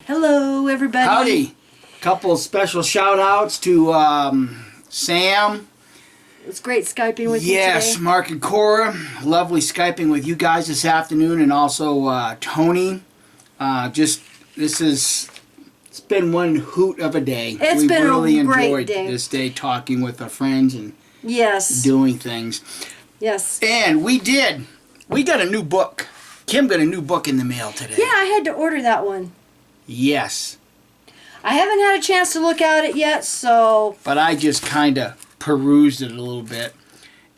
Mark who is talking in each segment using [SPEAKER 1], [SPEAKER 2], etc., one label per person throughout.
[SPEAKER 1] Hello, everybody.
[SPEAKER 2] Howdy. Couple of special shout outs to Sam.
[SPEAKER 1] It was great Skyping with you today.
[SPEAKER 2] Yes, Mark and Cora. Lovely Skyping with you guys this afternoon, and also Tony. It's been one hoot of a day.
[SPEAKER 1] It's been
[SPEAKER 2] really
[SPEAKER 1] a great
[SPEAKER 2] enjoyed
[SPEAKER 1] day.
[SPEAKER 2] this day talking with our friends and
[SPEAKER 1] Yes.
[SPEAKER 2] doing things.
[SPEAKER 1] Yes.
[SPEAKER 2] And we got a new book. Kim got a new book in the mail today.
[SPEAKER 1] Yeah, I had to order that one.
[SPEAKER 2] Yes.
[SPEAKER 1] I haven't had a chance to look at it yet, so...
[SPEAKER 2] But I just kind of perused it a little bit.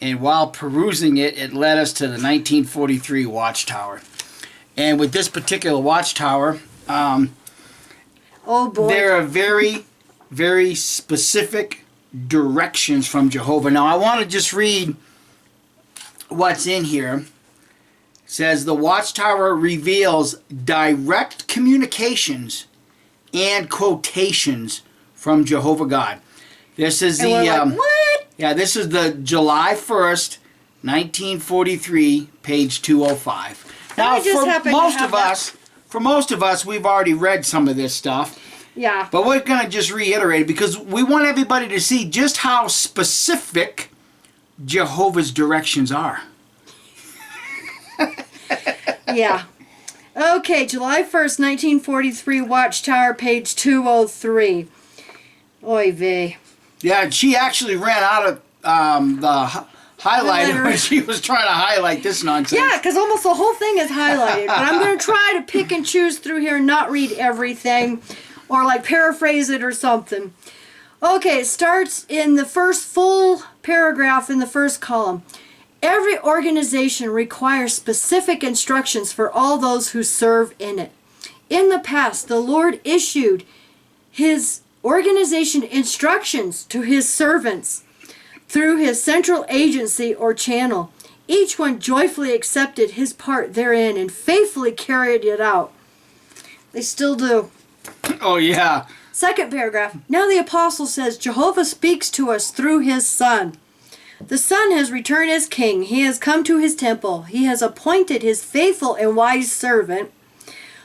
[SPEAKER 2] And while perusing it, it led us to the 1943 Watchtower. And with this particular Watchtower,
[SPEAKER 1] oh boy.
[SPEAKER 2] there are very, very specific directions from Jehovah. Now, I want to just read what's in here. It says, the Watchtower reveals direct communications and quotations from Jehovah God. This is
[SPEAKER 1] And we're like, what?
[SPEAKER 2] Yeah, this is the July 1st, 1943, page 205. Now,
[SPEAKER 1] I just happen to have that.
[SPEAKER 2] for most of us, we've already read some of this stuff.
[SPEAKER 1] Yeah.
[SPEAKER 2] But we're going to just reiterate it because we want everybody to see just how specific Jehovah's directions are.
[SPEAKER 1] Yeah. Okay, July 1st, 1943, Watchtower, page 203. Oy vey.
[SPEAKER 2] Yeah, and she actually ran out of the highlighter when she was trying to highlight this nonsense.
[SPEAKER 1] Yeah, because almost the whole thing is highlighted. But I'm going to try to pick and choose through here and not read everything or like paraphrase it or something. Okay, it starts in the first full paragraph in the first column. Every organization requires specific instructions for all those who serve in it. In the past, the Lord issued His organization instructions to His servants through His central agency or channel. Each one joyfully accepted his part therein and faithfully carried it out. They still do.
[SPEAKER 2] Oh, yeah.
[SPEAKER 1] Second paragraph. Now the apostle says, Jehovah speaks to us through His Son. The Son has returned as King. He has come to His temple. He has appointed His faithful and wise servant,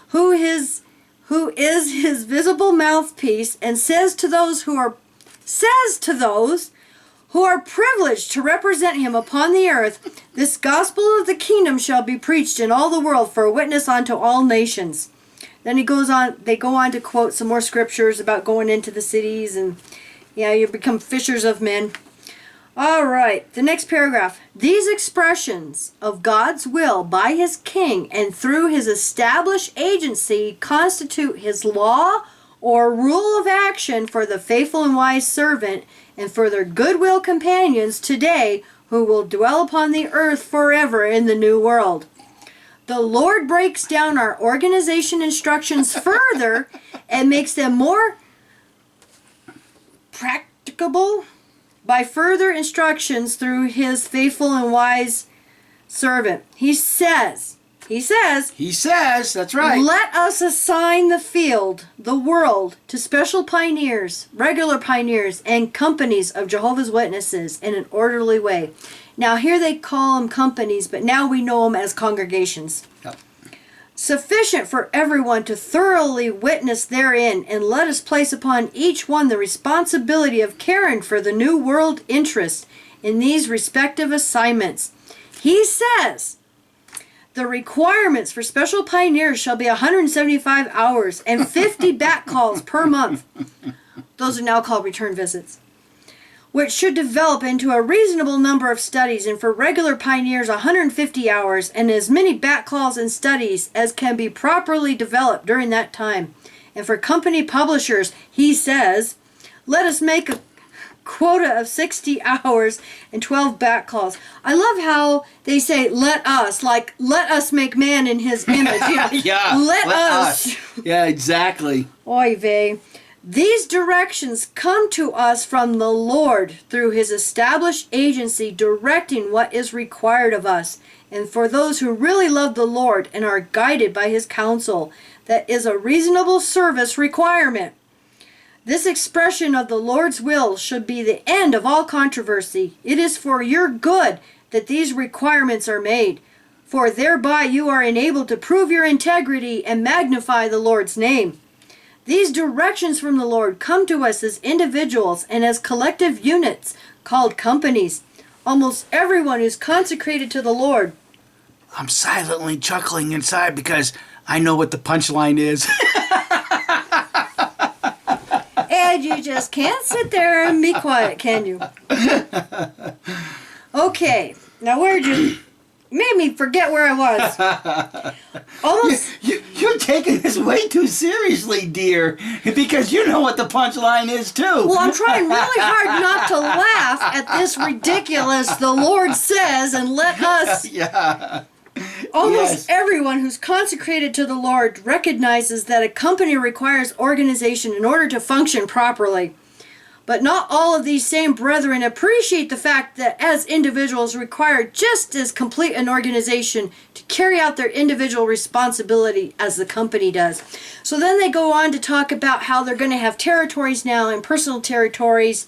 [SPEAKER 1] who is His visible mouthpiece, and says to those who are privileged to represent Him upon the earth, this gospel of the kingdom shall be preached in all the world for a witness unto all nations. Then they go on to quote some more scriptures about going into the cities and you become fishers of men. All right, the next paragraph. These expressions of God's will by His King and through His established agency constitute His law or rule of action for the faithful and wise servant and for their goodwill companions today who will dwell upon the earth forever in the new world. The Lord breaks down our organization instructions further and makes them more practicable by further instructions through His faithful and wise servant. He says,
[SPEAKER 2] that's right.
[SPEAKER 1] Let us assign the field, the world, to special pioneers, regular pioneers, and companies of Jehovah's Witnesses in an orderly way. Now here they call them companies, but now we know them as congregations.
[SPEAKER 2] Yep.
[SPEAKER 1] Sufficient for everyone to thoroughly witness therein, and let us place upon each one the responsibility of caring for the new world interest in these respective assignments. He says, the requirements for special pioneers shall be 175 hours and 50 back calls per month. Those are now called return visits, which should develop into a reasonable number of studies, and for regular pioneers 150 hours and as many back calls and studies as can be properly developed during that time. And for company publishers, he says, let us make a quota of 60 hours and 12 back calls. I love how they say let us, like let us make man in His image.
[SPEAKER 2] Yeah,
[SPEAKER 1] let us.
[SPEAKER 2] Yeah, exactly.
[SPEAKER 1] Oy vey. These directions come to us from the Lord through His established agency directing what is required of us. And for those who really love the Lord and are guided by His counsel, that is a reasonable service requirement. This expression of the Lord's will should be the end of all controversy. It is for your good that these requirements are made, for thereby you are enabled to prove your integrity and magnify the Lord's name. These directions from the Lord come to us as individuals and as collective units called companies. Almost everyone who's consecrated to the Lord.
[SPEAKER 2] I'm silently chuckling inside because I know what the punchline is.
[SPEAKER 1] And you just can't sit there and be quiet, can you? Okay, now where'd you... made me forget where I was. Almost...
[SPEAKER 2] You're taking this way too seriously, dear, because you know what the punchline is, too.
[SPEAKER 1] Well, I'm trying really hard not to laugh at this ridiculous, the Lord says, and let us...
[SPEAKER 2] Yeah.
[SPEAKER 1] Almost everyone who's consecrated to the Lord recognizes that a company requires organization in order to function properly. But not all of these same brethren appreciate the fact that as individuals require just as complete an organization to carry out their individual responsibility as the company does. So then they go on to talk about how they're going to have territories now and personal territories,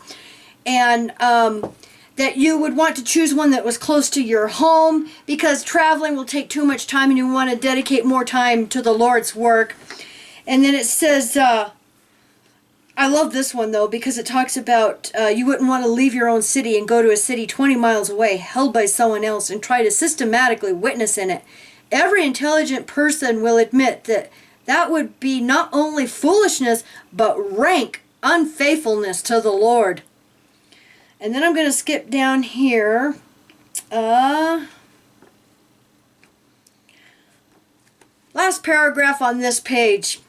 [SPEAKER 1] and that you would want to choose one that was close to your home because traveling will take too much time and you want to dedicate more time to the Lord's work. And then it says... I love this one, though, because it talks about you wouldn't want to leave your own city and go to a city 20 miles away, held by someone else, and try to systematically witness in it. Every intelligent person will admit that that would be not only foolishness, but rank unfaithfulness to the Lord. And then I'm going to skip down here. Last paragraph on this page.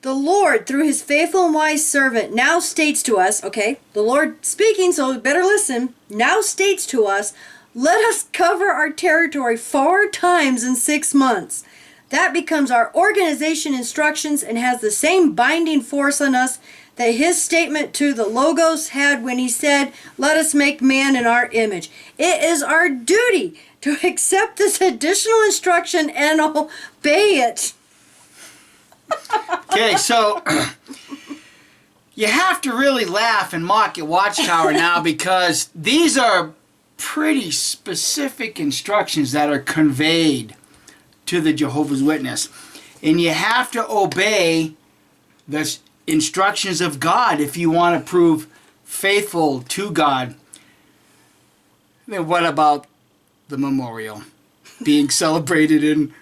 [SPEAKER 1] The Lord, through his faithful and wise servant, now states to us, okay, the Lord speaking, so we better listen, now states to us, let us cover our territory 4 times in 6 months. That becomes our organization instructions and has the same binding force on us that his statement to the Logos had when he said, let us make man in our image. It is our duty to accept this additional instruction and obey it.
[SPEAKER 2] Okay, so you have to really laugh and mock at Watchtower now because these are pretty specific instructions that are conveyed to the Jehovah's Witness. And you have to obey the instructions of God if you want to prove faithful to God. Then what about the memorial being celebrated in...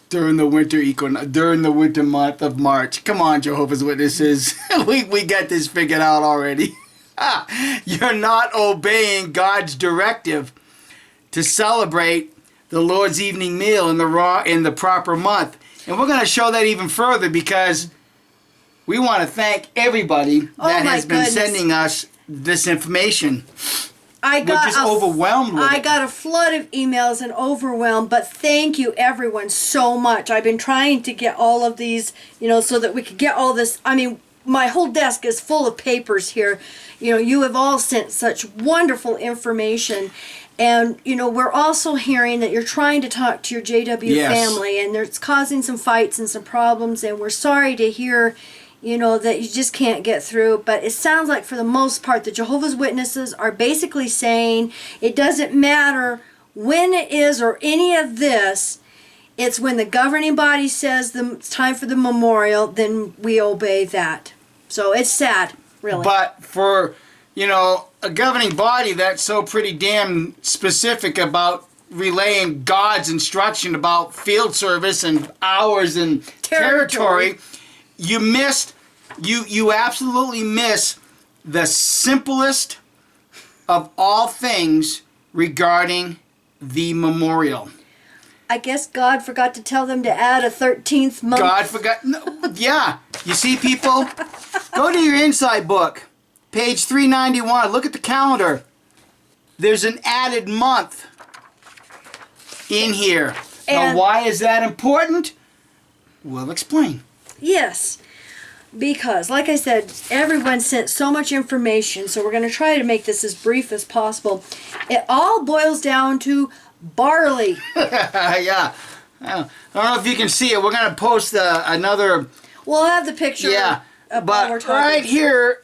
[SPEAKER 2] during the winter month of March? Come on, Jehovah's Witnesses. we got this figured out already. You're not obeying God's directive to celebrate the Lord's evening meal in the proper month. And we're going to show that even further because we want to thank everybody that has been sending us this information. We're just overwhelmed with it.
[SPEAKER 1] I got a flood of emails and overwhelmed, but thank you everyone so much. I've been trying to get all of these, so that we could get all this. I mean, my whole desk is full of papers here. You have all sent such wonderful information. And, we're also hearing that you're trying to talk to your JW family, and it's causing some fights and some problems, and we're sorry to hear that you just can't get through. But it sounds like for the most part, the Jehovah's Witnesses are basically saying it doesn't matter when it is or any of this. It's when the governing body says it's time for the memorial, then we obey that. So it's sad, really.
[SPEAKER 2] But for, a governing body that's so pretty damn specific about relaying God's instruction about field service and hours and territory, you absolutely miss the simplest of all things regarding the memorial.
[SPEAKER 1] I guess God forgot to tell them to add a 13th month.
[SPEAKER 2] God forgot. No, yeah. You see, people? Go to your inside book, page 391. Look at the calendar. There's an added month in here. Now, why is that important? We'll explain.
[SPEAKER 1] Yes. Because, like I said, everyone sent so much information, so we're going to try to make this as brief as possible. It all boils down to barley.
[SPEAKER 2] Yeah. I don't know if you can see it. We're going to post another...
[SPEAKER 1] We'll have the picture.
[SPEAKER 2] Yeah. But right here,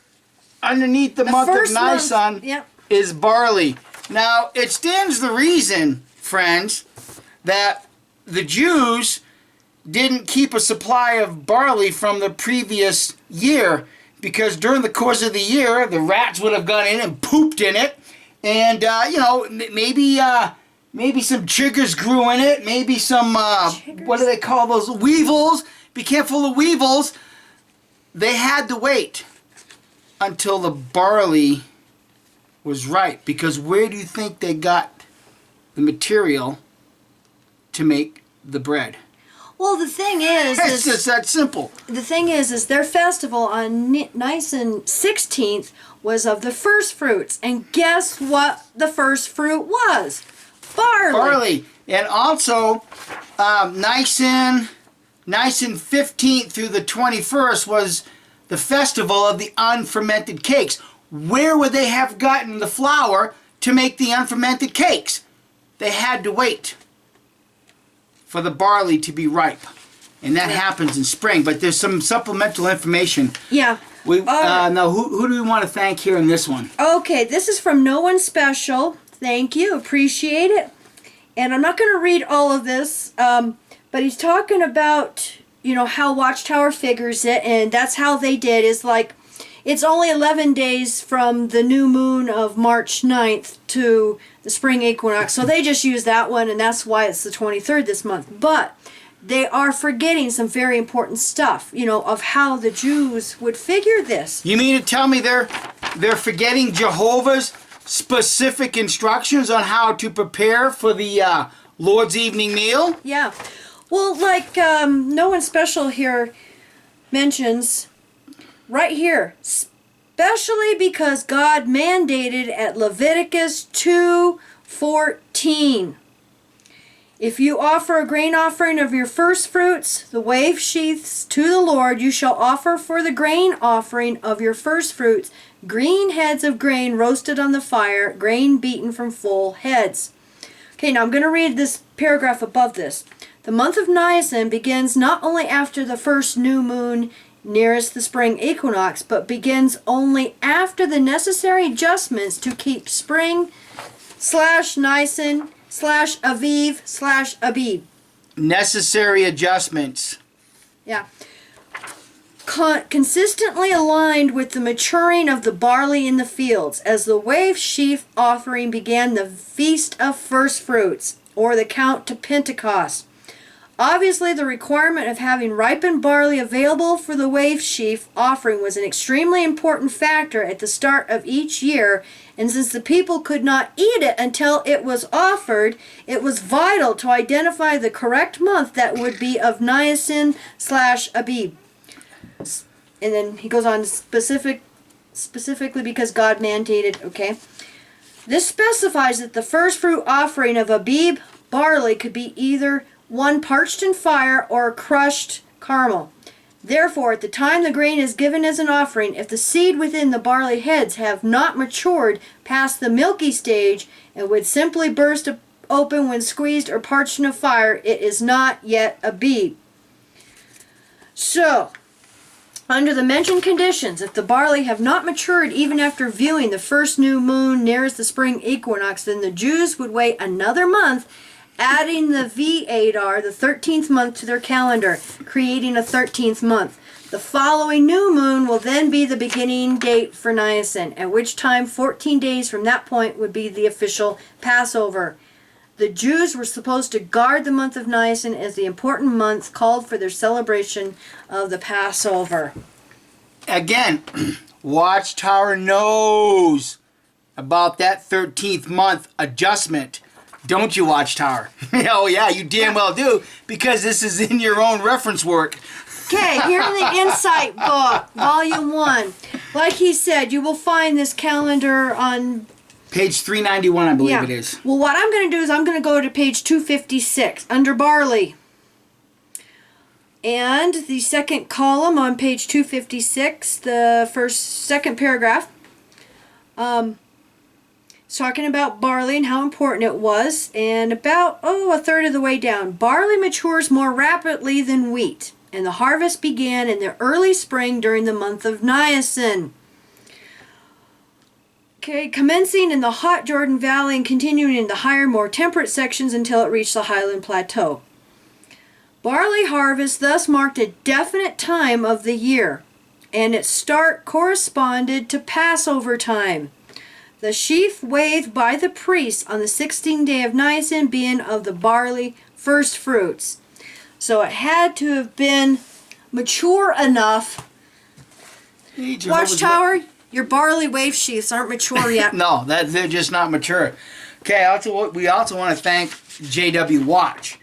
[SPEAKER 2] underneath the month of Nisan, is barley. Now, it stands the reason, friends, that the Jews didn't keep a supply of barley from the previous year, because during the course of the year, the rats would have gone in and pooped in it, and maybe some chiggers grew in it, maybe some what do they call those, weevils? Be careful of weevils. They had to wait until the barley was ripe, because where do you think they got the material to make the bread?
[SPEAKER 1] Well, the thing is,
[SPEAKER 2] It's just that simple.
[SPEAKER 1] The thing is their festival on Nisan 16th was of the first fruits, and guess what the first fruit was? Barley.
[SPEAKER 2] And also, Nisan 15th through the 21st was the festival of the unfermented cakes. Where would they have gotten the flour to make the unfermented cakes? They had to wait for the barley to be ripe. And that happens in spring. But there's some supplemental information.
[SPEAKER 1] Yeah.
[SPEAKER 2] Now, who do we want to thank here in this one?
[SPEAKER 1] Okay, this is from No One Special. Thank you. Appreciate it. And I'm not going to read all of this, but he's talking about, how Watchtower figures it, and that's how they did, is like, it's only 11 days from the new moon of March 9th to the spring equinox, so they just use that one, and that's why it's the 23rd this month. But they are forgetting some very important stuff, of how the Jews would figure this.
[SPEAKER 2] You mean to tell me they're forgetting Jehovah's specific instructions on how to prepare for the Lord's evening meal?
[SPEAKER 1] Yeah. Well, like No One Special here mentions, right here, especially because God mandated at Leviticus 2:14. If you offer a grain offering of your first fruits, the wave sheaths, to the Lord, you shall offer for the grain offering of your first fruits green heads of grain roasted on the fire, grain beaten from full heads. Okay, now I'm going to read this paragraph above this. The month of Nisan begins not only after the first new moon nearest the spring equinox, but begins only after the necessary adjustments to keep spring/Nisan/Aviv/Abib.
[SPEAKER 2] Necessary adjustments.
[SPEAKER 1] Yeah. Consistently aligned with the maturing of the barley in the fields, as the wave sheaf offering began the feast of first fruits, or the count to Pentecost. Obviously, the requirement of having ripened barley available for the wave sheaf offering was an extremely important factor at the start of each year, and since the people could not eat it until it was offered, it was vital to identify the correct month that would be of Nisan/Abib. And then he goes on specifically because God mandated, okay? This specifies that the first fruit offering of Abib barley could be either one parched in fire or crushed caramel. Therefore, at the time the grain is given as an offering, if the seed within the barley heads have not matured past the milky stage and would simply burst open when squeezed or parched in a fire, it is not yet Abib. So, under the mentioned conditions, if the barley have not matured even after viewing the first new moon nearest the spring equinox, then the Jews would wait another month, adding the V-Adar, the 13th month, to their calendar, creating a 13th month. The following new moon will then be the beginning date for Nisan, at which time 14 days from that point would be the official Passover. The Jews were supposed to guard the month of Nisan as the important month called for their celebration of the Passover.
[SPEAKER 2] Again, Watchtower knows about that 13th month adjustment. Don't you, Watchtower? Oh, yeah, you damn well do, because this is in your own reference work.
[SPEAKER 1] Okay, here in the Insight book, Volume 1. Like he said, you will find this calendar on
[SPEAKER 2] page 391, I believe it is.
[SPEAKER 1] Well, what I'm going to do is I'm going to go to page 256, under barley. And the second column on page 256, the second paragraph, it's talking about barley and how important it was, and about, a third of the way down. Barley matures more rapidly than wheat, and the harvest began in the early spring during the month of Nisan. Okay, commencing in the hot Jordan Valley and continuing in the higher, more temperate sections until it reached the highland plateau. Barley harvest thus marked a definite time of the year, and its start corresponded to Passover time. The sheaf waved by the priests on the 16th day of Nisan being of the barley first fruits. So it had to have been mature enough.
[SPEAKER 2] Hey, Jehovah's
[SPEAKER 1] Watchtower, your barley wave sheaths aren't mature yet.
[SPEAKER 2] No, they're just not mature. Okay, we also want to thank J.W. Watch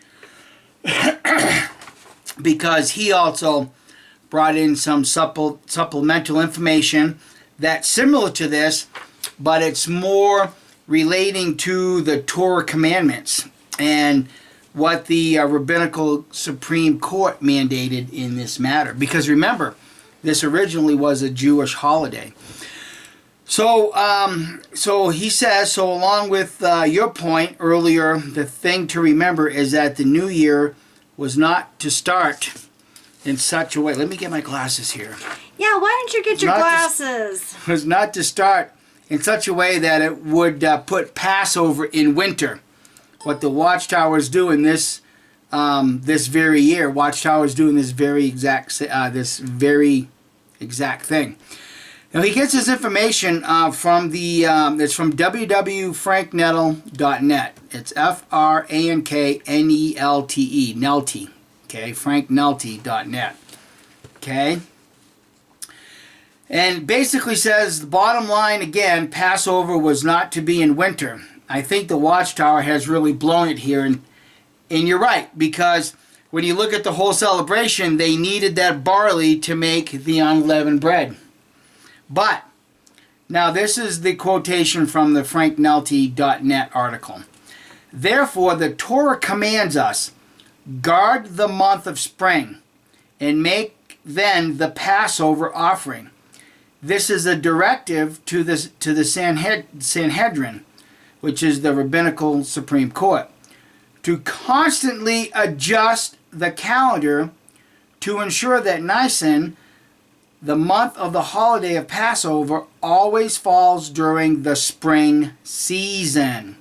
[SPEAKER 2] because he also brought in some supplemental information that's similar to this, but it's more relating to the Torah commandments and what the Rabbinical Supreme Court mandated in this matter. Because remember, this originally was a Jewish holiday. So he says, so along with your point earlier, the thing to remember is that the new year was not to start in such a way. Let me get my glasses here.
[SPEAKER 1] Yeah, why don't you get your glasses?
[SPEAKER 2] Was not to start in such a way that it would put Passover in winter. What the Watchtower is doing this very year, Watchtower is doing this very exact thing. Now he gets his information from it's from www.franknettle.net. It's FRANKNELTE, Nelte. Okay, franknelte.net. Okay. And basically says the bottom line again, Passover was not to be in winter. I think the Watchtower has really blown it here, and you're right, because when you look at the whole celebration, they needed that barley to make the unleavened bread. But, now this is the quotation from the franknelte.net article. Therefore, the Torah commands us, guard the month of spring, and make then the Passover offering. This is a directive to the Sanhedrin, which is the Rabbinical Supreme Court, to constantly adjust the calendar to ensure that Nisan, the month of the holiday of Passover, always falls during the spring season.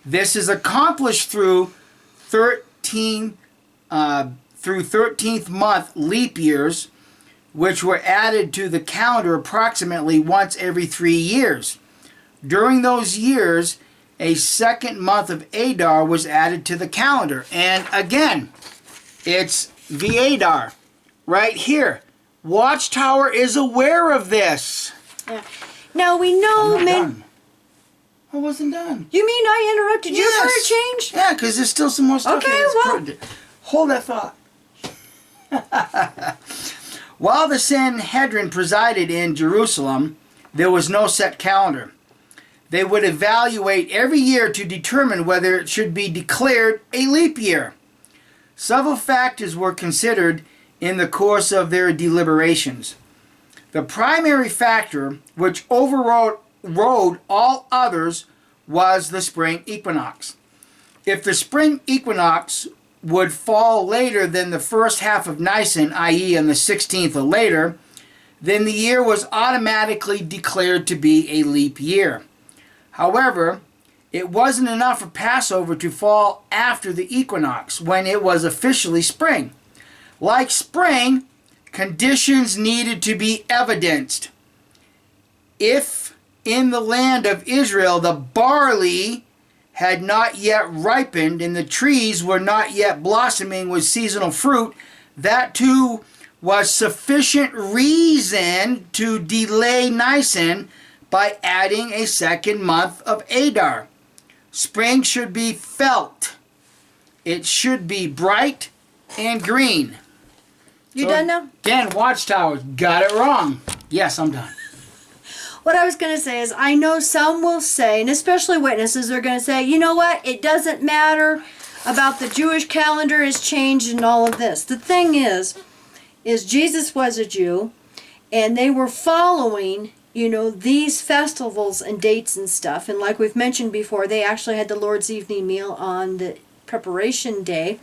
[SPEAKER 2] This is accomplished through 13th month leap years, which were added to the calendar approximately once every 3 years. During those years, a second month of Adar was added to the calendar. And again, it's the Adar right here. Watchtower is aware of this.
[SPEAKER 1] Yeah. Now we know,
[SPEAKER 2] done. I wasn't done.
[SPEAKER 1] You mean I interrupted you for a change?
[SPEAKER 2] Yeah, because there's still some more stuff.
[SPEAKER 1] Okay, well.
[SPEAKER 2] Hold that thought. While the Sanhedrin presided in Jerusalem, there was no set calendar. They would evaluate every year to determine whether it should be declared a leap year. Several factors were considered in the course of their deliberations. The primary factor, which overrode all others, was the spring equinox. If the spring equinox would fall later than the first half of Nisan, i.e. on the 16th or later, then the year was automatically declared to be a leap year. However, it wasn't enough for Passover to fall after the equinox, when it was officially spring. Like spring, conditions needed to be evidenced. If in the land of Israel the barley had not yet ripened and the trees were not yet blossoming with seasonal fruit, that too was sufficient reason to delay Nisan by adding a second month of Adar. Spring should be felt. It should be bright and green.
[SPEAKER 1] You done now?
[SPEAKER 2] Dan Watchtower got it wrong. Yes, I'm done.
[SPEAKER 1] What I was going to say is, I know some will say, and especially witnesses are going to say, you know what, it doesn't matter about the Jewish calendar has changed and all of this. The thing is Jesus was a Jew, and they were following, these festivals and dates and stuff. And like we've mentioned before, they actually had the Lord's evening meal on the preparation day.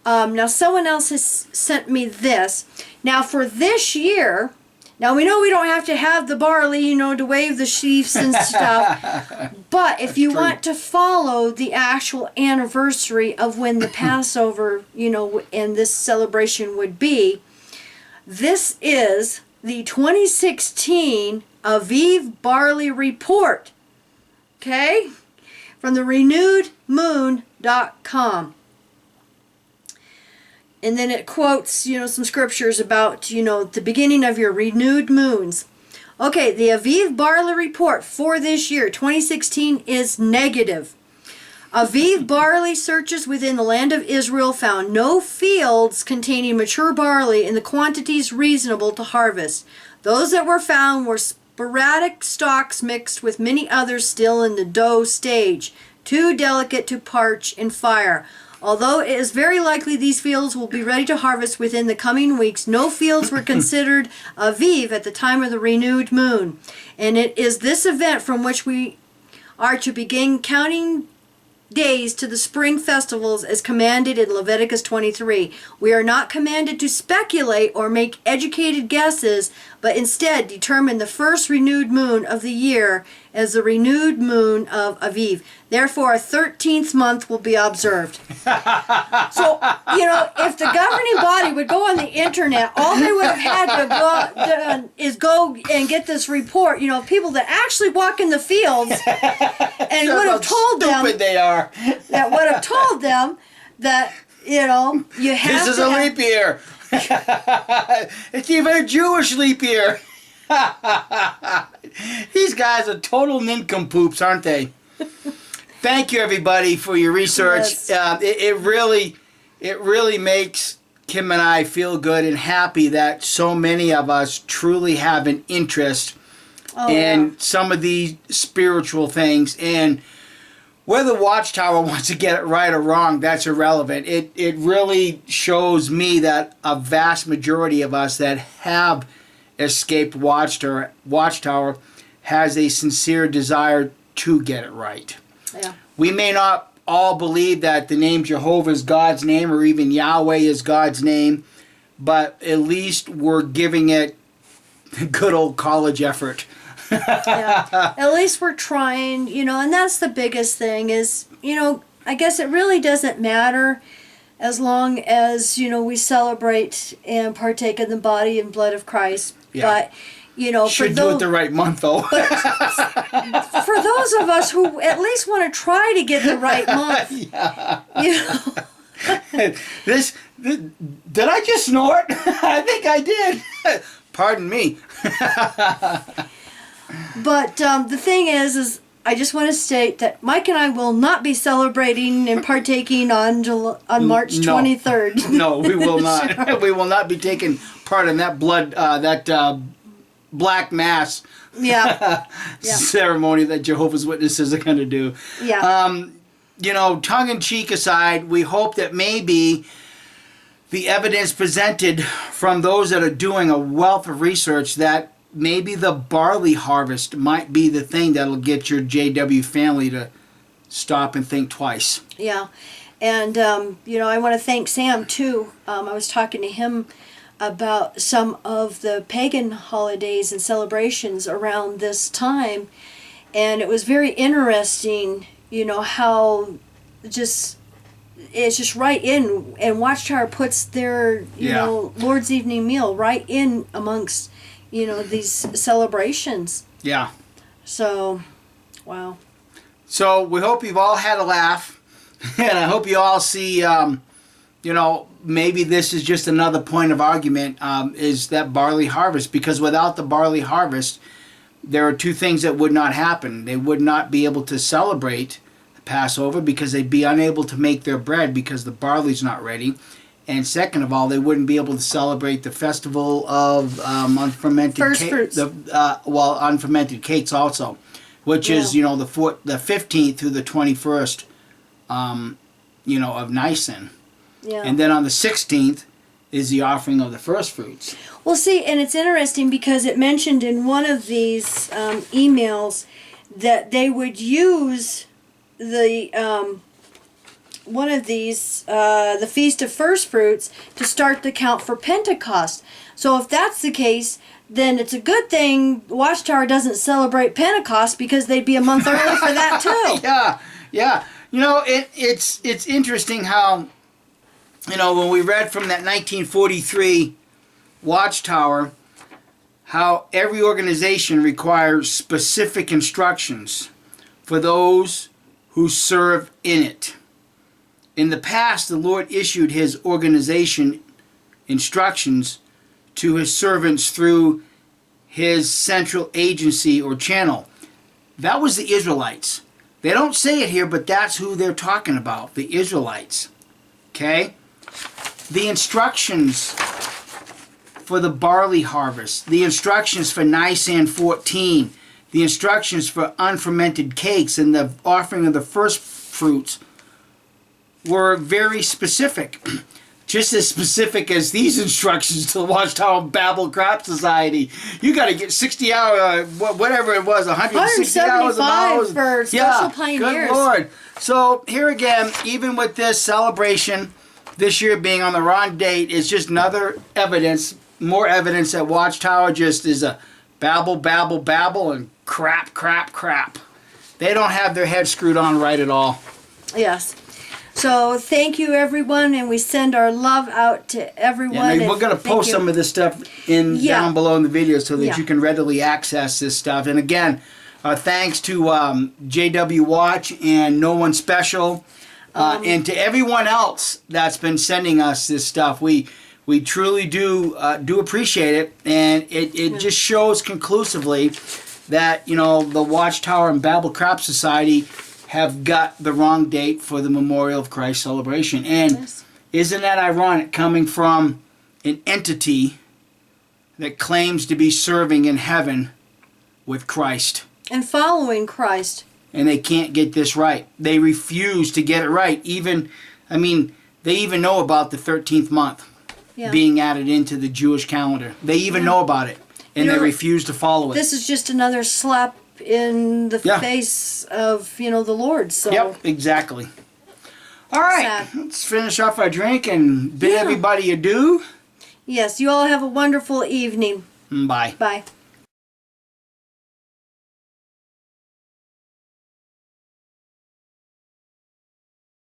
[SPEAKER 1] Now, someone else has sent me this. Now, for this year, Now, we know we don't have to have the barley, to wave the sheaves and stuff. But if you want to follow the actual anniversary of when the Passover, and this celebration would be, this is the 2016 Aviv Barley Report. Okay? From the renewedmoon.com. And then it quotes, some scriptures about, the beginning of your renewed moons. Okay, the Aviv Barley Report for this year, 2016, is negative. Aviv barley searches within the land of Israel found no fields containing mature barley in the quantities reasonable to harvest. Those that were found were sporadic stalks mixed with many others still in the dough stage, too delicate to parch in fire. Although it is very likely these fields will be ready to harvest within the coming weeks, no fields were considered Aviv at the time of the renewed moon. And it is this event from which we are to begin counting days to the spring festivals as commanded in Leviticus 23. We are not commanded to speculate or make educated guesses, but instead determine the first renewed moon of the year as the renewed moon of Aviv. Therefore, a 13th month will be observed. So, if the governing body would go on the internet, all they would have had to go and get this report, people that actually walk in the fields and would have told them
[SPEAKER 2] stupid they are.
[SPEAKER 1] That would have told them that, you have
[SPEAKER 2] this is a leap year. It's even a Jewish leap year. These guys are total nincompoops, aren't they? Thank you, everybody, for your research.
[SPEAKER 1] Yes.
[SPEAKER 2] It really makes Kim and I feel good and happy that so many of us truly have an interest in some of these spiritual things. And whether Watchtower wants to get it right or wrong, that's irrelevant. It really shows me that a vast majority of us that have escaped Watchtower has a sincere desire to get it right.
[SPEAKER 1] Yeah.
[SPEAKER 2] We may not all believe that the name Jehovah is God's name or even Yahweh is God's name, but at least we're giving it good old college effort.
[SPEAKER 1] Yeah. At least we're trying, and that's the biggest thing is, I guess it really doesn't matter as long as, we celebrate and partake in the body and blood of Christ.
[SPEAKER 2] Yeah.
[SPEAKER 1] But,
[SPEAKER 2] should do it the right month, though.
[SPEAKER 1] For those of us who at least want to try to get the right month,
[SPEAKER 2] Did I just snort? I think I did. Pardon me.
[SPEAKER 1] But the thing is I just want to state that Mike and I will not be celebrating and partaking on March 23rd.
[SPEAKER 2] No, we will not. Sure. We will not be taking part in that black mass ceremony that Jehovah's Witnesses are going to do.
[SPEAKER 1] Yeah.
[SPEAKER 2] Tongue-in-cheek aside, we hope that maybe the evidence presented from those that are doing a wealth of research that maybe the barley harvest might be the thing that'll get your JW family to stop and think twice.
[SPEAKER 1] Yeah. And, I want to thank Sam, too. I was talking to him about some of the pagan holidays and celebrations around this time. And it was very interesting, how it's just right in. And Watchtower puts their, Lord's evening meal right in amongst, these celebrations.
[SPEAKER 2] Yeah.
[SPEAKER 1] So, wow.
[SPEAKER 2] So we hope you've all had a laugh. And I hope you all see, maybe this is just another point of argument, is that barley harvest. Because without the barley harvest, there are two things that would not happen. They would not be able to celebrate the Passover because they'd be unable to make their bread because the barley's not ready. And second of all, they wouldn't be able to celebrate the festival of unfermented
[SPEAKER 1] fruits.
[SPEAKER 2] Unfermented cakes also, which is, the 15th through the 21st, of Nisan.
[SPEAKER 1] Yeah.
[SPEAKER 2] And then on the 16th is the offering of the first fruits.
[SPEAKER 1] Well, see, and it's interesting because it mentioned in one of these emails that they would use the these, the Feast of First Fruits, to start the count for Pentecost. So if that's the case, then it's a good thing Watchtower doesn't celebrate Pentecost, because they'd be a month early for that too.
[SPEAKER 2] Yeah. You know, it's interesting how, you know, when we read from that 1943 Watchtower, how every organization requires specific instructions for those who serve in it. In the past, the Lord issued his organization instructions to his servants through his central agency or channel. That was the Israelites. They don't say it here, but that's who they're talking about, the Israelites. Okay? The instructions for the barley harvest, the instructions for Nisan 14, the instructions for unfermented cakes, and the offering of the first fruits were very specific. Just as specific as these instructions to the Watchtower Bible Crop Society. You got to get 60 hours, whatever it was, 160 hours of hours.
[SPEAKER 1] For special pioneers.
[SPEAKER 2] Good Lord. So here again, even with this celebration, this year being on the wrong date, is just another evidence, more evidence that Watchtower just is a babble, babble, babble, and crap, crap, crap. They don't have their head screwed on right at all.
[SPEAKER 1] Yes. So thank you, everyone, and we send our love out to everyone.
[SPEAKER 2] Yeah, we're going to post some of this stuff down below in the video so that you can readily access this stuff. And again, thanks to JW Watch and No One Special, and to everyone else that's been sending us this stuff. We truly do appreciate it, and it just shows conclusively that, you know, the Watchtower and Bible Crop Society have got the wrong date for the Memorial of Christ celebration. And isn't that ironic, coming from an entity that claims to be serving in heaven with Christ
[SPEAKER 1] and following Christ,
[SPEAKER 2] and they can't get this right? They refuse to get it right. They even know about the 13th month being added into the Jewish calendar. They even know about it, and they refuse to follow it.
[SPEAKER 1] This is just another slap in the face of, the Lord. So
[SPEAKER 2] yep, exactly. All right, let's finish off our drink and bid everybody adieu.
[SPEAKER 1] Yes, you all have a wonderful evening.
[SPEAKER 2] Bye.
[SPEAKER 1] Bye.